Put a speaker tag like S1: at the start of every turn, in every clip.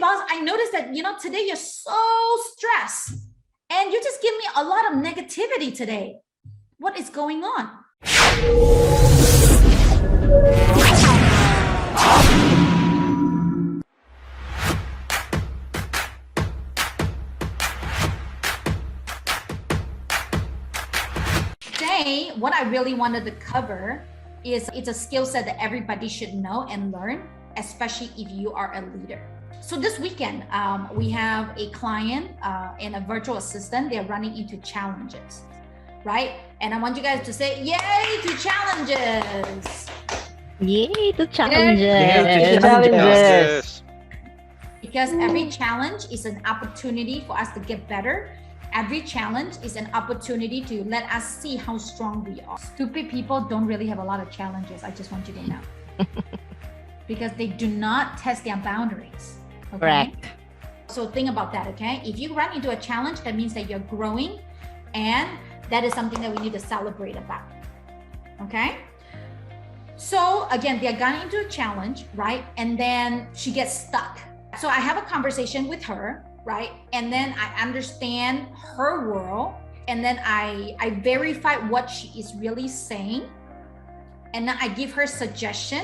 S1: boss, I noticed that, today you're so stressed and you just give me a lot of negativity today. What is going on? Today, what I really wanted to cover is it's a skill set that everybody should know and learn, especially if you are a leader. So this weekend, we have a client and a virtual assistant. They're running into challenges, right? And I want you guys to say, yay to challenges.
S2: Yay to challenges.
S3: Yay to challenges.
S1: Because every challenge is an opportunity for us to get better. Every challenge is an opportunity to let us see how strong we are. Stupid people don't really have a lot of challenges. I just want you to know. Because they do not test their boundaries. Okay?
S2: Correct.
S1: So think about that, okay? If you run into a challenge, that means that you're growing, and that is something that we need to celebrate about, okay? So again, they're going into a challenge, right? And then she gets stuck. So I have a conversation with her, right? And then I understand her world, and then I verify what she is really saying, and then I give her suggestion,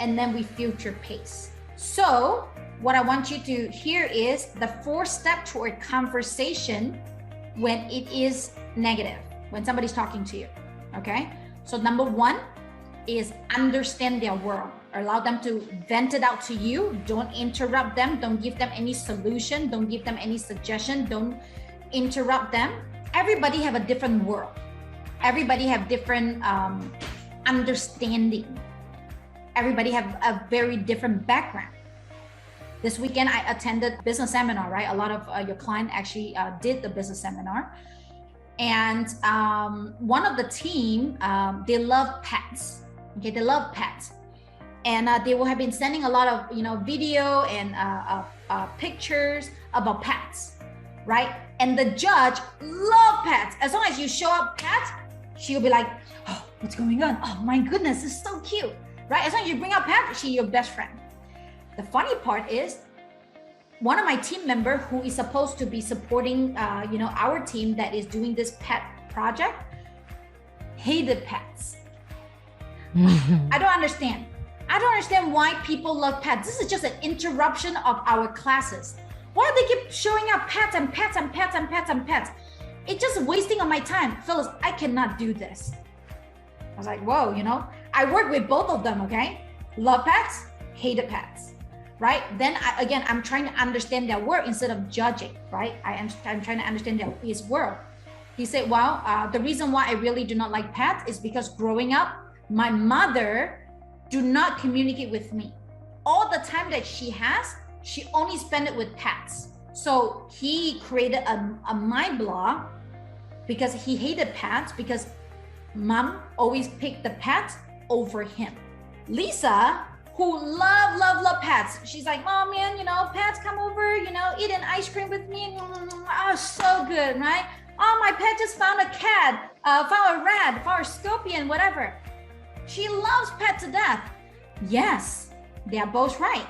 S1: and then we future pace. So what I want you to hear is the 4-step toward conversation when it is negative, when somebody's talking to you, okay? So number 1 is understand their world. Allow them to vent it out to you. Don't interrupt them. Don't give them any solution. Don't give them any suggestion. Don't interrupt them. Everybody have a different world. Everybody have different understanding. Everybody have a very different background. This weekend, I attended business seminar, right? A lot of your client actually did the business seminar. And one of the team, they love pets. Okay, they love pets. And they will have been sending a lot of, video and pictures about pets, right? And the judge love pets. As long as you show up pets, she'll be like, oh, what's going on? Oh my goodness, it's so cute, right? As long as you bring up pets, she's your best friend. The funny part is, one of my team member who is supposed to be supporting, our team that is doing this pet project, hated pets. I don't understand. I don't understand why people love pets. This is just an interruption of our classes. Why do they keep showing up pets and pets and pets and pets and pets? It's just wasting of my time. Phyllis, I cannot do this. I was like, whoa, I work with both of them, okay? Love pets, hated pets, right? Then I'm trying to understand their world instead of judging, right? I'm trying to understand his world. He said, well, the reason why I really do not like pets is because growing up, my mother do not communicate with me. All the time that she has, she only spend it with pets. So he created a my blog because he hated pets because mom always picked the pets over him. Lisa, who love pets, she's like, oh man, pets come over, eat an ice cream with me. Oh, so good, right? Oh, my pet just found a cat, found a rat, found a scorpion, whatever. She loves pets to death. Yes, they are both right.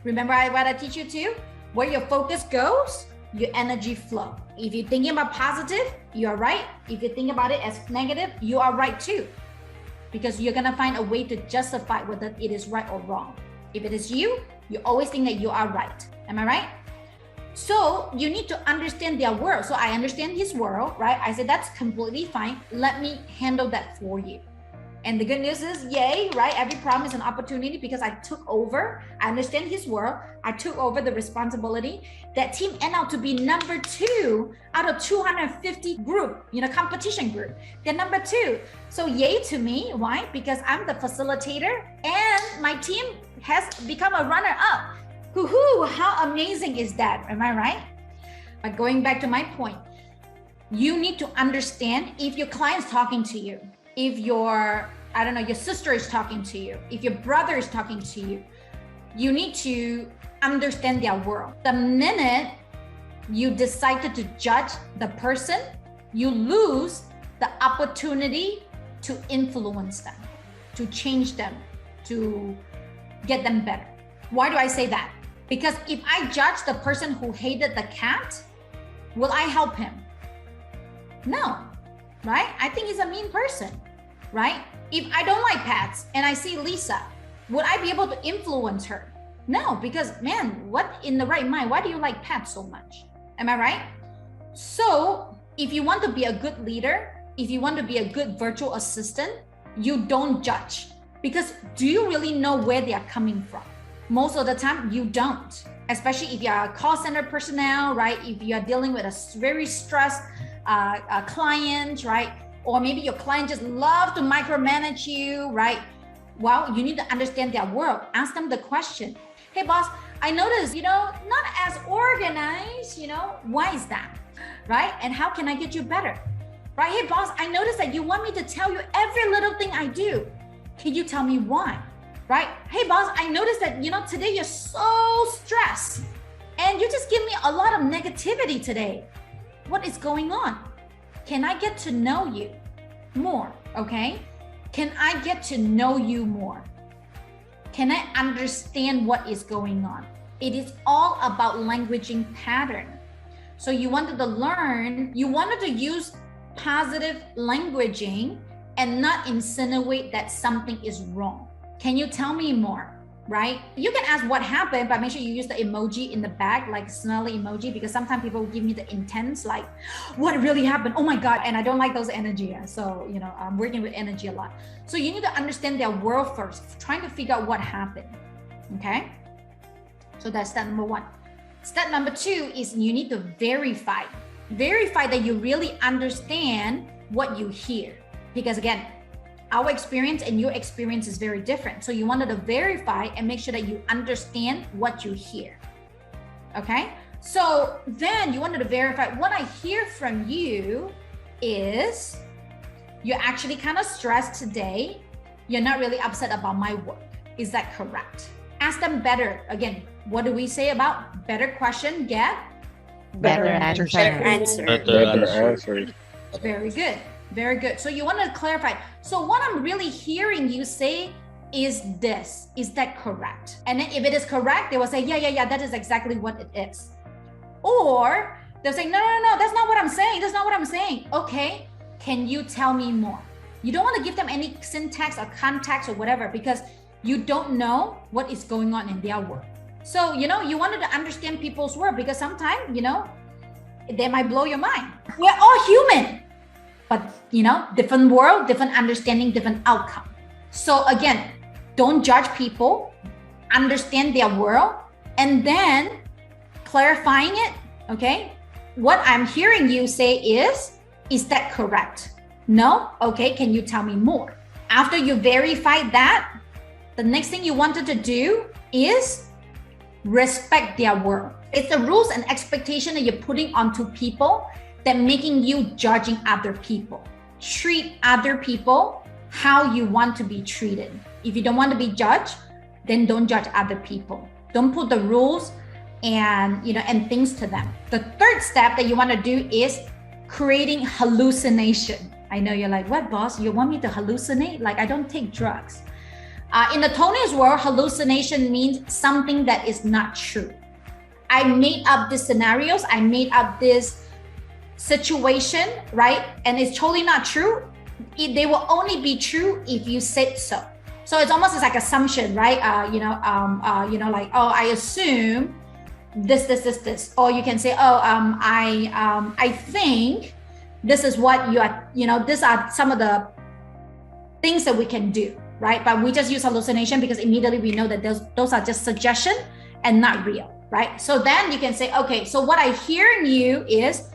S1: Remember what I teach you too? Where your focus goes, your energy flow. If you're thinking about positive, you are right. If you think about it as negative, you are right too. Because you're gonna find a way to justify whether it is right or wrong. If it is you always think that you are right. Am I right? So you need to understand their world. So I understand his world, right? I said, that's completely fine. Let me handle that for you. And the good news is, yay, right? Every problem is an opportunity because I took over. I understand his world. I took over the responsibility. That team ended up to be number 2 out of 250 group, competition group. They're number 2. So yay to me. Why? Because I'm the facilitator and my team has become a runner-up. Hoo-hoo, how amazing is that? Am I right? But going back to my point, you need to understand if your client's talking to you, if your sister is talking to you, if your brother is talking to you, you need to understand their world. The minute you decided to judge the person, you lose the opportunity to influence them, to change them, to get them better. Why do I say that? Because if I judge the person who hated the cat, will I help him? No, right? I think he's a mean person, right? If I don't like pets and I see Lisa, would I be able to influence her? No, because man, what in the right mind? Why do you like pets so much? Am I right? So if you want to be a good leader, if you want to be a good virtual assistant, you don't judge. Because do you really know where they are coming from? Most of the time, you don't. Especially if you're a call center personnel, right? If you are dealing with a very stressed client, right? Or maybe your client just love to micromanage you, right? Well, you need to understand their world. Ask them the question. Hey, boss, I noticed, not as organized, why is that, right? And how can I get you better, right? Hey, boss, I noticed that you want me to tell you every little thing I do. Can you tell me why, right? Hey, boss, I noticed that, today you're so stressed and you just give me a lot of negativity today. What is going on? Can I get to know you more, okay? Can I get to know you more? Can I understand what is going on? It is all about languaging pattern. So you wanted to learn, you wanted to use positive languaging and not insinuate that something is wrong. Can you tell me more, right? You can ask what happened, but make sure you use the emoji in the back, like smiley emoji, because sometimes people give me the intense, like, what really happened? Oh my God. And I don't like those energy. So, I'm working with energy a lot. So you need to understand their world first, trying to figure out what happened, okay? So that's step number one. Step number two is you need to verify that you really understand what you hear. Because again, our experience and your experience is very different. So you wanted to verify and make sure that you understand what you hear. Okay? So then you wanted to verify what I hear from you is you're actually kind of stressed today. You're not really upset about my work. Is that correct? Ask them better. Again, what do we say about better question, get
S2: Better answer.
S1: Very good. Very good. So you want to clarify. So what I'm really hearing you say is this. Is that correct? And then if it is correct, they will say, yeah, that is exactly what it is. Or they'll say, no, that's not what I'm saying. That's not what I'm saying. Okay, can you tell me more? You don't want to give them any syntax or context or whatever because you don't know what is going on in their world. So, you wanted to understand people's world because sometimes, they might blow your mind. We're all human. But, different world, different understanding, different outcome. So again, don't judge people, understand their world, and then clarifying it, okay? What I'm hearing you say is that correct? No? Okay, can you tell me more? After you verify that, the next thing you wanted to do is respect their world. It's the rules and expectation that you're putting onto people that making you judging other people. Treat other people how you want to be treated. If you don't want to be judged, then don't judge other people. Don't put the rules and things to them. The third step that you want to do is creating hallucination. I know you're like, what, boss? You want me to hallucinate? Like, I don't take drugs. In the Tony's world, hallucination means something that is not true. I made up these scenarios. I made up this situation, right? And it's totally not true. They will only be true if you said so. So it's almost like assumption, right? Like, oh, I assume this. Or you can say, oh, I think this is what you are, these are some of the things that we can do, right? But we just use hallucination because immediately we know that those are just suggestion and not real, right? So then you can say, okay, so what I hear in you is,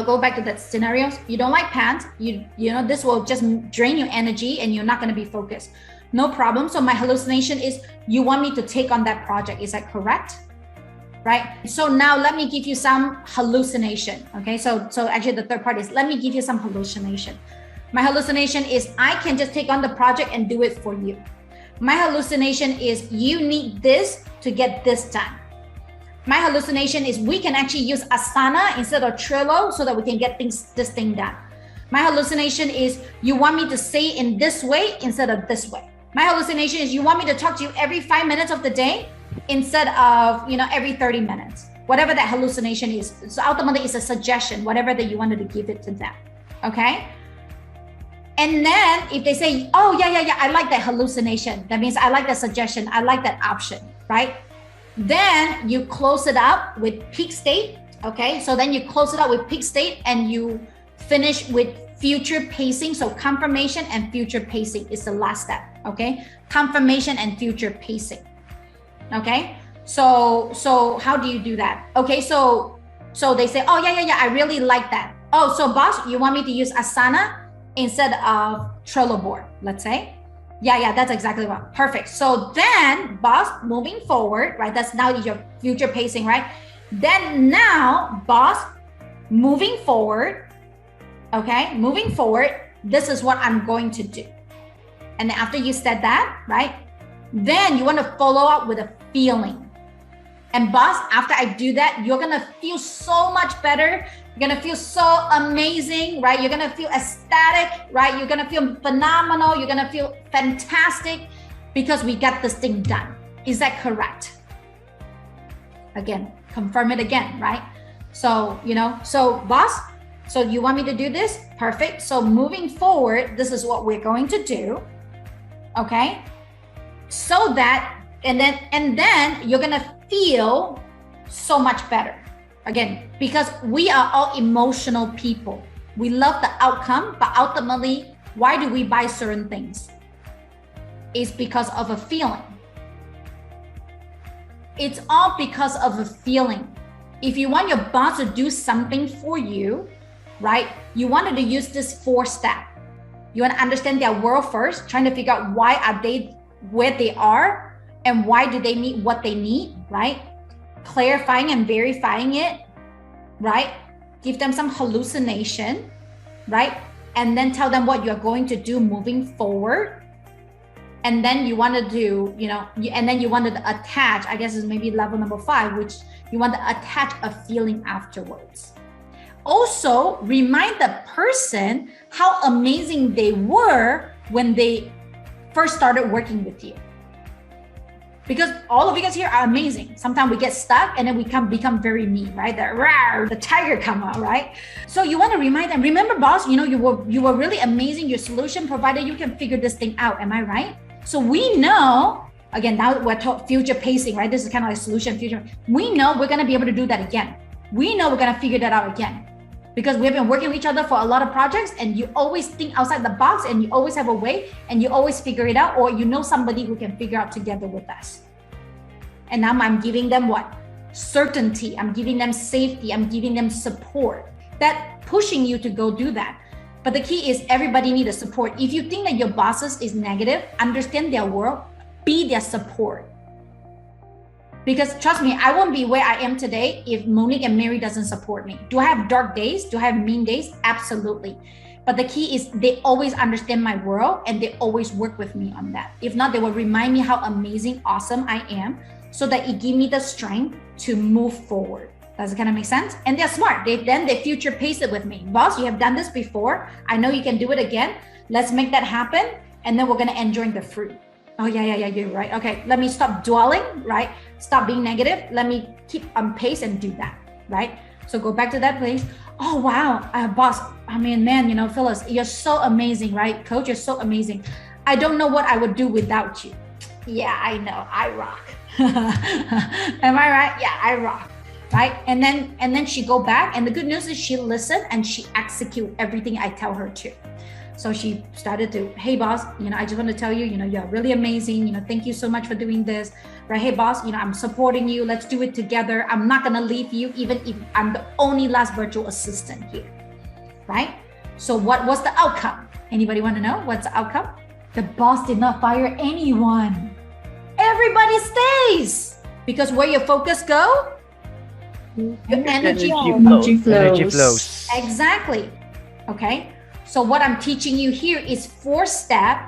S1: go back to that scenarios. You don't like pants. This will just drain your energy and you're not going to be focused. No problem. So my hallucination is you want me to take on that project. Is that correct? Right? So now let me give you some hallucination. Okay. So actually the third part is let me give you some hallucination. My hallucination is I can just take on the project and do it for you. My hallucination is you need this to get this done. My hallucination is we can actually use Asana instead of Trello so that we can get this thing done. My hallucination is you want me to say in this way instead of this way. My hallucination is you want me to talk to you every 5 minutes of the day instead of, every 30 minutes, whatever that hallucination is. So ultimately it's a suggestion, whatever that you wanted to give it to them. Okay. And then if they say, oh yeah, I like that hallucination, that means I like that suggestion, I like that option, right? Then you close it up with peak state. Okay, so then you close it up with peak state and you finish with future pacing. So confirmation and future pacing is the last step. Okay, confirmation and future pacing. Okay, so how do you do that? Okay, so they say, oh yeah, I really like that. Oh, so boss, you want me to use Asana instead of Trello board, let's say? Yeah, that's exactly right. Perfect. So then, boss, moving forward, right? That's now your future pacing, right? Then now, boss, moving forward, okay? Moving forward, this is what I'm going to do. And after you said that, right? Then you want to follow up with a feeling. And boss, after I do that, you're going to feel so much better. You're going to feel so amazing, right? You're going to feel ecstatic, right? You're going to feel phenomenal. You're going to feel fantastic because we got this thing done. Is that correct? Again, confirm it again, right? So, so boss, so you want me to do this? Perfect. So moving forward, this is what we're going to do. Okay. So that, and then you're going to feel so much better. Again, because we are all emotional people. We love the outcome, but ultimately, why do we buy certain things? It's because of a feeling. It's all because of a feeling. If you want your boss to do something for you, right? You wanted to use this 4-step. You want to understand their world first, trying to figure out why are they where they are and why do they need what they need, right? Clarifying and verifying it, right? Give them some hallucination, right? And then tell them what you're going to do moving forward. And then you want to do, and then you wanted to attach, I guess is maybe level number 5, which you want to attach a feeling afterwards. Also, remind the person how amazing they were when they first started working with you. Because all of you guys here are amazing. Sometimes we get stuck and then we become very mean, right? The tiger come out, right? So you want to remind them, remember boss, you were really amazing. Your solution provider, you can figure this thing out. Am I right? So we know, again, now we're taught future pacing, right? This is kind of like solution future. We know we're going to be able to do that again. We know we're going to figure that out again. Because we've been working with each other for a lot of projects and you always think outside the box and you always have a way and you always figure it out, or somebody who can figure out together with us. And now I'm giving them what? Certainty. I'm giving them safety. I'm giving them support. That pushing you to go do that. But the key is everybody needs a support. If you think that your bosses is negative, understand their world, be their support. Because trust me, I won't be where I am today if Monique and Mary doesn't support me. Do I have dark days? Do I have mean days? Absolutely. But the key is they always understand my world and they always work with me on that. If not, they will remind me how amazing, awesome I am so that it gives me the strength to move forward. Does it kind of make sense? And they're smart. They future pace it with me. Boss, you have done this before. I know you can do it again. Let's make that happen. And then we're going to enjoy the fruit. Oh, yeah, you're right. Okay, let me stop dwelling, right? Stop being negative. Let me keep on pace and do that, right? So go back to that place. Oh, wow, boss. I mean, man, Phyllis, you're so amazing, right? Coach, you're so amazing. I don't know what I would do without you. Yeah, I know. I rock. Am I right? Yeah, I rock. Right? And then she go back. And the good news is she listened and she execute everything I tell her to. So she started to, hey boss, I just want to tell you, you're really amazing. Thank you so much for doing this. Right? Hey boss, I'm supporting you. Let's do it together. I'm not going to leave you, even if I'm the only last virtual assistant here. Right? So what was the outcome? Anybody want to know what's the outcome? The boss did not fire anyone. Everybody stays. Because where your focus go, your energy flows. Exactly. Okay. So what I'm teaching you here is 4-step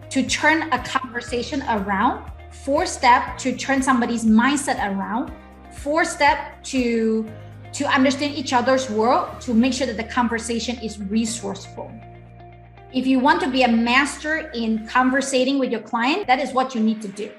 S1: to turn a conversation around, 4-step to turn somebody's mindset around, 4-step to understand each other's world, to make sure that the conversation is resourceful. If you want to be a master in conversating with your client, that is what you need to do.